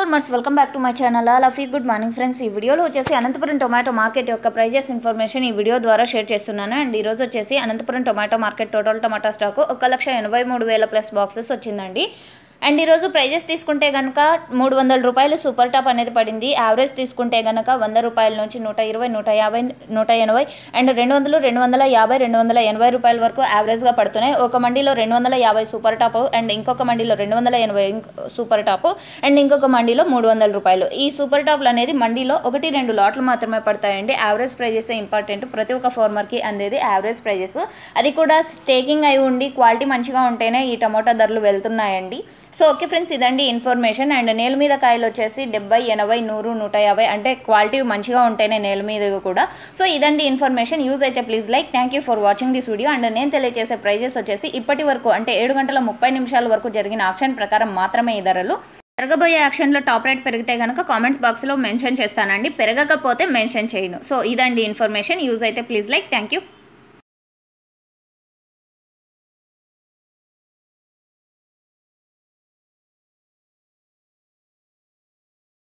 Farmers welcome back to my channel. All of you good morning friends. ఈ వీడియోలో వచ్చేసి Anantapuram tomato market యొక్క prices information ఈ video ద్వారా షేర్ చేస్తున్నాను. అండ్ ఈరోజు వచ్చేసి Anantapuram tomato market total tomato stock 1,83,000 plus boxes వచ్చిందండి. అండ్ ఈరోజు ప్రైజెస్ తీసుకుంటే కనుక 300 రూపాయలు సూపర్ టాప్ అనేది పడింది. యావరేజ్ తీసుకుంటే కనుక 100 రూపాయల నుంచి 120, 150, 180 అండ్ 200, 250, 280 రూపాయల వరకు యావరేజ్గా పడుతున్నాయి. ఒక మండీలో 250 సూపర్ టాప్ అండ్ ఇంకొక మండీలో 280 సూపర్ టాప్ అండ్ ఇంకొక మండీలో 300 రూపాయలు. ఈ సూపర్ టాప్లు అనేది మండీలో 1-2 లాట్లు మాత్రమే పడతాయండి. Average prices important. ప్రతి ఒక్క ఫార్మర్కి అందేది యావరేజ్ ప్రైజెస్. అది కూడా స్టేకింగ్ అయి ఉండి క్వాలిటీ మంచిగా ఉంటేనే ఈ టమోటా ధరలు వెళ్తున్నాయండి. సో ఓకే ఫ్రెండ్స్, ఇదండి ఇన్ఫర్మేషన్. అండ్ నేల మీద కాయలు వచ్చేసి 70, 80, 100, 150 అంటే క్వాలిటీ మంచిగా ఉంటేనే నేల మీద కూడా. సో ఇదండి ఇన్ఫర్మేషన్. యూజ్ అయితే please like. Thank you for watching this video. And నేను తెలియజేసే ప్రైజెస్ వచ్చేసి ఇప్పటి వరకు అంటే 7 గంటల 30 నిమిషాల వరకు జరిగిన ఆక్షన్ ప్రకారం మాత్రమే ఈ ధరలు. పెరగబోయే యాక్షన్లో టాప్ రేట్ పెరిగితే కనుక కామెంట్స్ బాక్స్లో మెన్షన్ చేస్తానండి, పెరగకపోతే మెన్షన్ చేయను. సో ఇదండి ఇన్ఫర్మేషన్. యూజ్ అయితే ప్లీజ్ లైక్. Thank you.